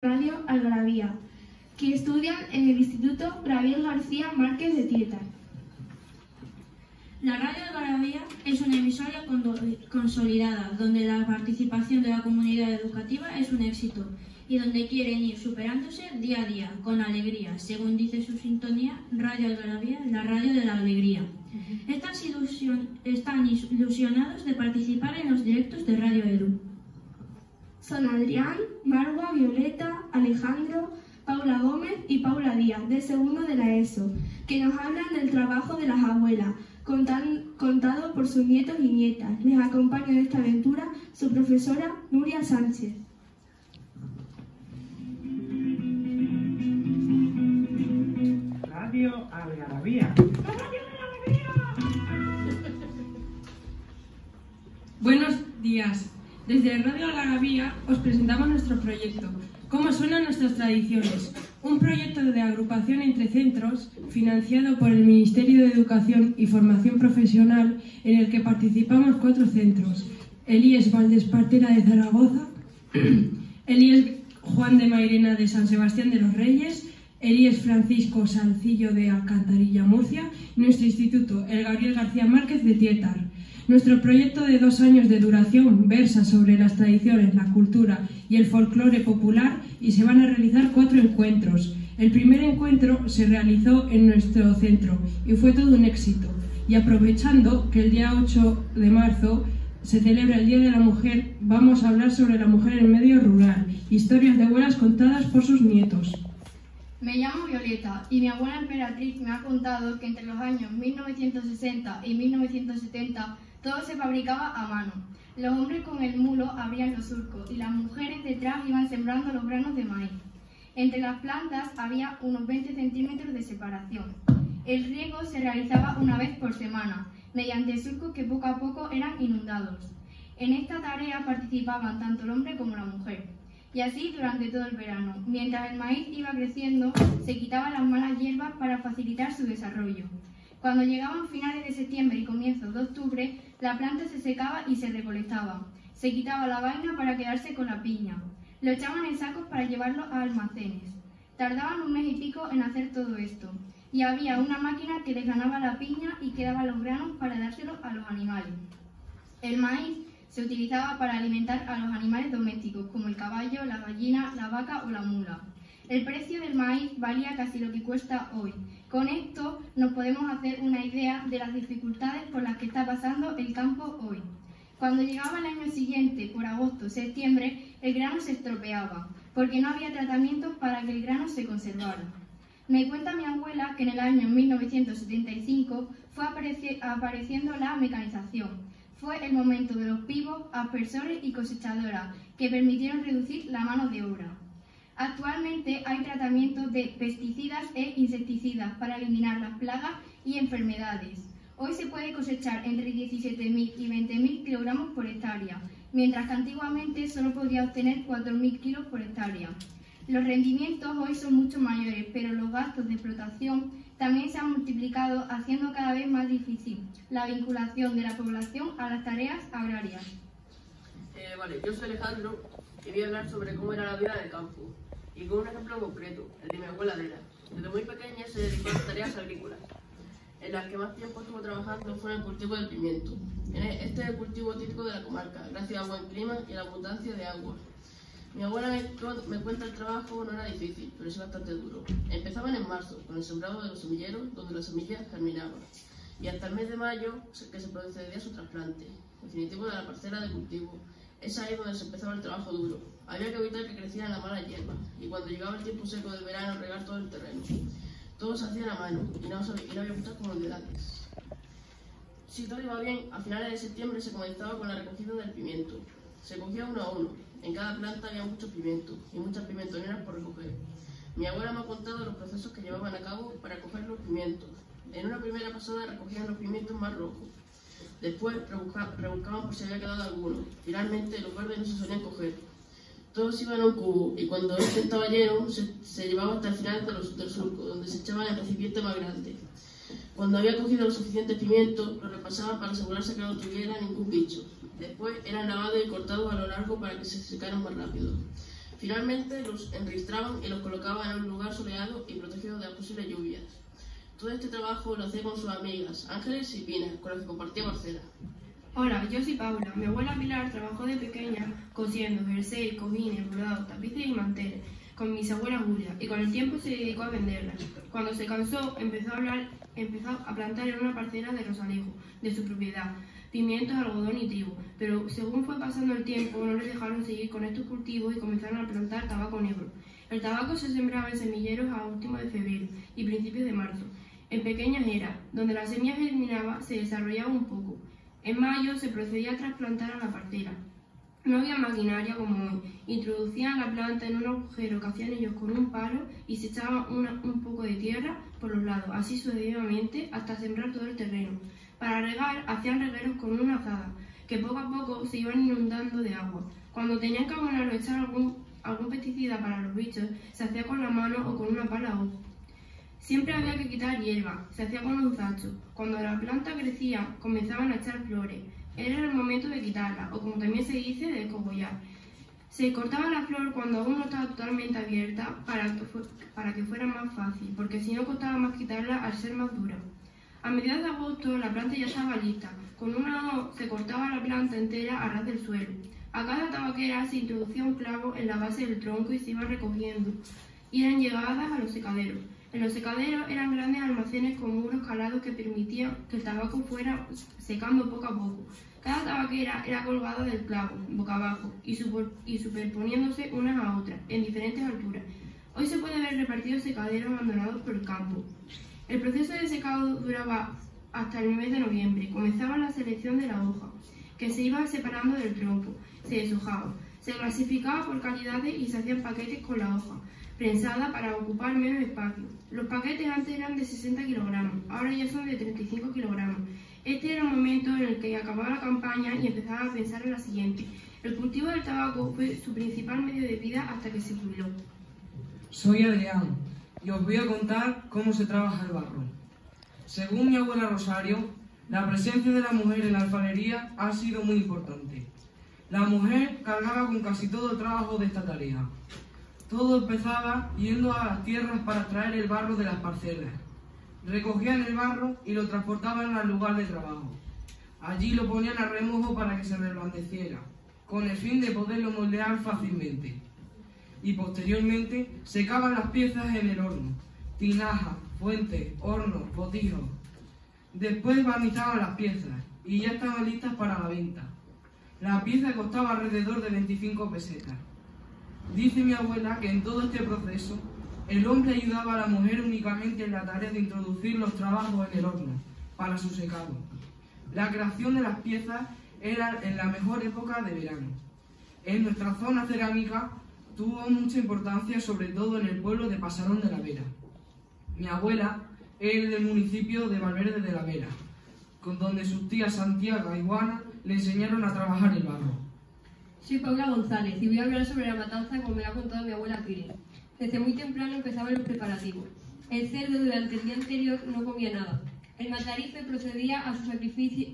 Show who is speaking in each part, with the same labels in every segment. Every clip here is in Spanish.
Speaker 1: Radio Algarabía, que estudian en el Instituto Gabriel García Márquez de Tietar.
Speaker 2: La Radio Algarabía es una emisora consolidada, donde la participación de la comunidad educativa es un éxito y donde quieren ir superándose día a día, con alegría, según dice su sintonía, Radio Algarabía, la radio de la alegría. Están ilusionados de participar en los directos de Radio Edu.
Speaker 1: Son Adrián, Marwa, Violeta, Alejandro, Paula Gómez y Paula Díaz, de segundo de la ESO, que nos hablan del trabajo de las abuelas, contado por sus nietos y nietas. Les acompaña en esta aventura su profesora Nuria Sánchez.
Speaker 3: Radio Algarabía.
Speaker 4: Buenos días. Desde Radio Algarabía os presentamos nuestro proyecto, Cómo suenan nuestras tradiciones, un proyecto de agrupación entre centros financiado por el Ministerio de Educación y Formación Profesional, en el que participamos 4 centros: el IES Valdespartera de Zaragoza, el IES Juan de Mairena de San Sebastián de los Reyes, el IES Francisco Salcillo de Alcantarilla, Murcia, y nuestro instituto, el Gabriel García Márquez de Tietar. Nuestro proyecto de 2 años de duración versa sobre las tradiciones, la cultura y el folclore popular, y se van a realizar 4 encuentros. El primer encuentro se realizó en nuestro centro y fue todo un éxito. Y aprovechando que el día 8 de marzo se celebra el Día de la Mujer, vamos a hablar sobre la mujer en el medio rural, historias de abuelas contadas por sus nietos.
Speaker 5: Me llamo Violeta y mi abuela emperatriz me ha contado que entre los años 1960 y 1970 todo se fabricaba a mano. Los hombres con el mulo abrían los surcos y las mujeres detrás iban sembrando los granos de maíz. Entre las plantas había unos 20 centímetros de separación. El riego se realizaba una vez por semana, mediante surcos que poco a poco eran inundados. En esta tarea participaban tanto el hombre como la mujer. Y así durante todo el verano. Mientras el maíz iba creciendo, se quitaban las malas hierbas para facilitar su desarrollo. Cuando llegaban finales de septiembre y comienzos de octubre, la planta se secaba y se recolectaba. Se quitaba la vaina para quedarse con la piña. Lo echaban en sacos para llevarlo a almacenes. Tardaban 1 mes y pico en hacer todo esto. Y había una máquina que desgranaba la piña y quedaban los granos para dárselos a los animales. El maíz se utilizaba para alimentar a los animales domésticos, como el caballo, la gallina, la vaca o la mula. El precio del maíz valía casi lo que cuesta hoy. Con esto nos podemos hacer una idea de las dificultades por las que está pasando el campo hoy. Cuando llegaba el año siguiente, por agosto o septiembre, el grano se estropeaba, porque no había tratamientos para que el grano se conservara. Me cuenta mi abuela que en el año 1975 fue apareciendo la mecanización. Fue el momento de los pivos, aspersores y cosechadoras que permitieron reducir la mano de obra. Actualmente hay tratamientos de pesticidas e insecticidas para eliminar las plagas y enfermedades. Hoy se puede cosechar entre 17.000 y 20.000 kilogramos por hectárea, mientras que antiguamente solo podía obtener 4.000 kilos por hectárea. Los rendimientos hoy son mucho mayores, pero los gastos de explotación también se han multiplicado, haciendo cada vez más difícil la vinculación de la población a las tareas agrarias.
Speaker 6: Yo soy Alejandro y voy a hablar sobre cómo era la vida del campo, y con un ejemplo concreto, el de mi abuela Adela. Desde muy pequeña se dedicó a las tareas agrícolas. En las que más tiempo estuvo trabajando fue en el cultivo del pimiento. Este es el cultivo típico de la comarca, gracias al buen clima y la abundancia de agua. Mi abuela me cuenta el trabajo no era difícil, pero es bastante duro. Empezaban en marzo, con el sembrado de los semilleros, donde las semillas germinaban, y hasta el mes de mayo, que se procedía a su trasplante, definitivo de la parcela de cultivo. Es ahí donde se empezaba el trabajo duro. Había que evitar que crecieran las malas hierbas, y cuando llegaba el tiempo seco del verano, regar todo el terreno. Todo se hacía a mano, y no había muchas comodidades. Si todo iba bien, a finales de septiembre se comenzaba con la recogida del pimiento. Se cogía uno a uno. En cada planta había muchos pimientos y muchas pimentoneras por recoger. Mi abuela me ha contado los procesos que llevaban a cabo para coger los pimientos. En una primera pasada recogían los pimientos más rojos. Después rebuscaban por si había quedado alguno. Finalmente los verdes no se solían coger. Todos iban a un cubo y cuando este estaba lleno se llevaba hasta el final del surco, donde se echaba en el recipiente más grande. Cuando había cogido los suficientes pimientos, los repasaban para asegurarse que no tuviera ningún bicho. Después eran lavados y cortados a lo largo para que se secaran más rápido. Finalmente los enristraban y los colocaban en un lugar soleado y protegido de las posibles lluvias. Todo este trabajo lo hacía con sus amigas, Ángeles y Pina, con las que compartía parcela.
Speaker 4: Hola, yo soy Paula. Mi abuela Pilar trabajó de pequeña cosiendo jersey, cojines, bordados, tapices y manteles con mis abuelas Julia, y con el tiempo se dedicó a venderlas. Cuando se cansó, empezó a plantar en una parcela de Rosalejo, de su propiedad, pimientos, algodón y trigo, pero según fue pasando el tiempo no les dejaron seguir con estos cultivos y comenzaron a plantar tabaco negro. El tabaco se sembraba en semilleros a últimos de febrero y principios de marzo, en pequeñas eras, donde la semilla germinaba, se desarrollaba un poco. En mayo se procedía a trasplantar a la parcela. No había maquinaria como hoy. Introducían la planta en un agujero que hacían ellos con un palo y se echaba un poco de tierra por los lados, así sucesivamente hasta sembrar todo el terreno. Para regar hacían regueros con una azada, que poco a poco se iban inundando de agua. Cuando tenían que abonar o echar algún pesticida para los bichos, se hacía con la mano o con una pala hoja. Siempre había que quitar hierba, se hacía con un zacho. Cuando la planta crecía, comenzaban a echar flores. Era el momento de quitarla, o como también se dice, de descogollar. Se cortaba la flor cuando aún no estaba totalmente abierta para que fuera más fácil, porque si no costaba más quitarla al ser más dura. A mediados de agosto la planta ya estaba lista. Con una hoz se cortaba la planta entera a ras del suelo. A cada tabaquera se introducía un clavo en la base del tronco y se iba recogiendo, y eran llevadas a los secaderos. En los secaderos eran grandes almacenes con muros calados que permitían que el tabaco fuera secando poco a poco. Cada tabaquera era colgada del clavo, boca abajo, y superponiéndose unas a otras, en diferentes alturas. Hoy se puede ver repartidos secaderos abandonados por el campo. El proceso de secado duraba hasta el mes de noviembre. Comenzaba la selección de la hoja, que se iba separando del tronco, se deshojaba, se clasificaba por calidades y se hacían paquetes con la hoja prensada para ocupar menos espacio. Los paquetes antes eran de 60 kilogramos, ahora ya son de 35 kilogramos. Este era el momento en el que acababa la campaña y empezaba a pensar en la siguiente. El cultivo del tabaco fue su principal medio de vida hasta que se jubiló.
Speaker 3: Soy Adrián y os voy a contar cómo se trabaja el barro. Según mi abuela Rosario, la presencia de la mujer en la alfarería ha sido muy importante. La mujer cargaba con casi todo el trabajo de esta tarea. Todo empezaba yendo a las tierras para traer el barro de las parcelas. Recogían el barro y lo transportaban al lugar de trabajo. Allí lo ponían a remojo para que se reblandeciera, con el fin de poderlo moldear fácilmente. Y posteriormente secaban las piezas en el horno, tinaja, fuente, horno, botijos. Después barnizaban las piezas y ya estaban listas para la venta. La pieza costaba alrededor de 25 pesetas. Dice mi abuela que en todo este proceso el hombre ayudaba a la mujer únicamente en la tarea de introducir los trabajos en el horno para su secado. La creación de las piezas era en la mejor época de verano. En nuestra zona cerámica tuvo mucha importancia, sobre todo en el pueblo de Pasarón de la Vera. Mi abuela es del municipio de Valverde de la Vera, con donde sus tías Santiago y Juana le enseñaron a trabajar el barro.
Speaker 7: Soy Paula González y voy a hablar sobre la matanza como me la ha contado mi abuela Pili. Desde muy temprano empezaban los preparativos. El cerdo durante el día anterior no comía nada. El matarife procedía a su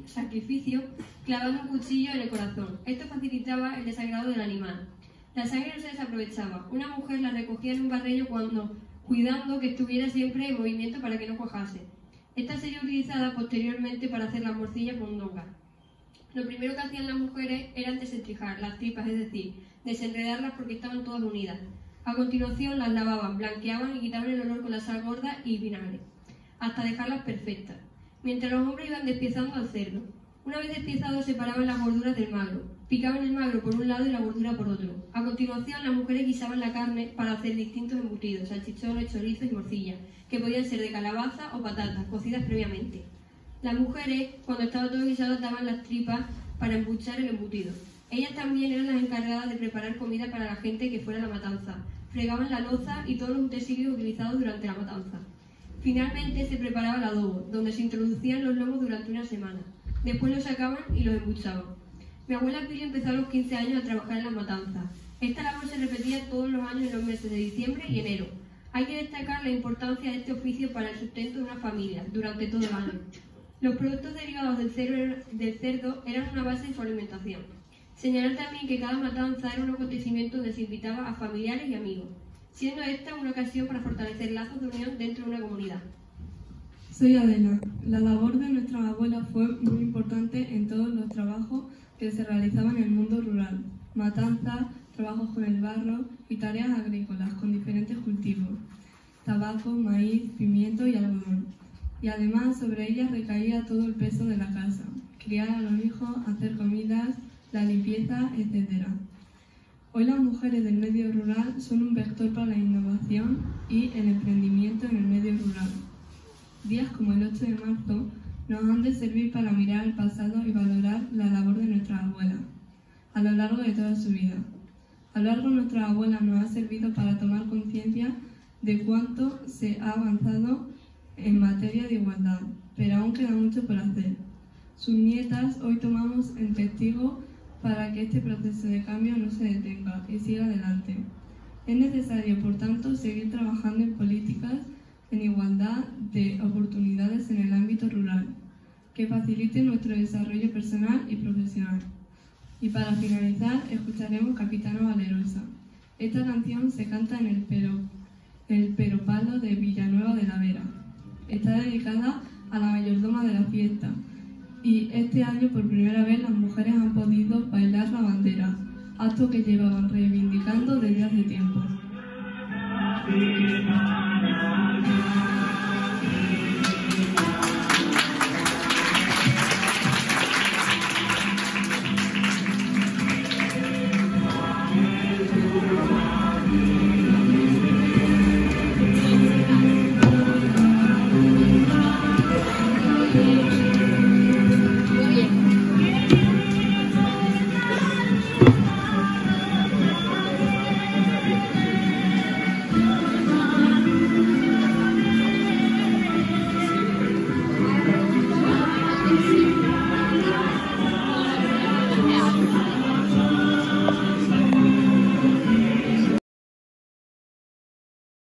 Speaker 7: sacrificio clavando un cuchillo en el corazón. Esto facilitaba el desagrado del animal. La sangre no se desaprovechaba. Una mujer la recogía en un barrello cuidando que estuviera siempre en movimiento para que no cuajase. Esta sería utilizada posteriormente para hacer la morcilla con un hogar. Lo primero que hacían las mujeres era desentrijar las tripas, es decir, desenredarlas porque estaban todas unidas. A continuación las lavaban, blanqueaban y quitaban el olor con la sal gorda y vinagre, hasta dejarlas perfectas, mientras los hombres iban despiezando al cerdo. Una vez despiezado separaban las gorduras del magro, picaban el magro por un lado y la gordura por otro. A continuación las mujeres guisaban la carne para hacer distintos embutidos, salchichones, chorizos y morcillas, que podían ser de calabaza o patatas, cocidas previamente. Las mujeres, cuando estaba todo guisado, daban las tripas para embuchar el embutido. Ellas también eran las encargadas de preparar comida para la gente que fuera a la matanza. Fregaban la loza y todos los utensilios utilizados durante la matanza. Finalmente se preparaba el adobo, donde se introducían los lomos durante una semana. Después los sacaban y los embuchaban. Mi abuela Pili empezó a los 15 años a trabajar en las matanzas. Esta labor se repetía todos los años en los meses de diciembre y enero. Hay que destacar la importancia de este oficio para el sustento de una familia durante todo el año. Los productos derivados del cerdo eran una base de su alimentación. Señalar también que cada matanza era un acontecimiento donde se invitaba a familiares y amigos, siendo esta una ocasión para fortalecer lazos de unión dentro de una comunidad.
Speaker 1: Soy Adela. La labor de nuestras abuelas fue muy importante en todos los trabajos que se realizaban en el mundo rural: matanzas, trabajos con el barro y tareas agrícolas con diferentes cultivos: tabaco, maíz, pimiento y algodón. Y además sobre ellas recaía todo el peso de la casa: criar a los hijos, hacer comidas, la limpieza, etc. Hoy las mujeres del medio rural son un vector para la innovación y el emprendimiento en el medio rural. Días como el 8 de marzo nos han de servir para mirar al pasado y valorar la labor de nuestras abuelas a lo largo de toda su vida. Hablar con nuestras abuelas nos ha servido para tomar conciencia de cuánto se ha avanzado en materia de igualdad, pero aún queda mucho por hacer. Sus nietas hoy tomamos en testigo para que este proceso de cambio no se detenga y siga adelante. Es necesario, por tanto, seguir trabajando en políticas en igualdad de oportunidades en el ámbito rural, que faciliten nuestro desarrollo personal y profesional. Y para finalizar, escucharemos Capitana Valerosa. Esta canción se canta en el Peropalo de Villanueva de la Vera. Está dedicada a la mayordoma de la fiesta, y este año por primera vez las mujeres han podido bailar la bandera, acto que llevaban reivindicando desde hace tiempo.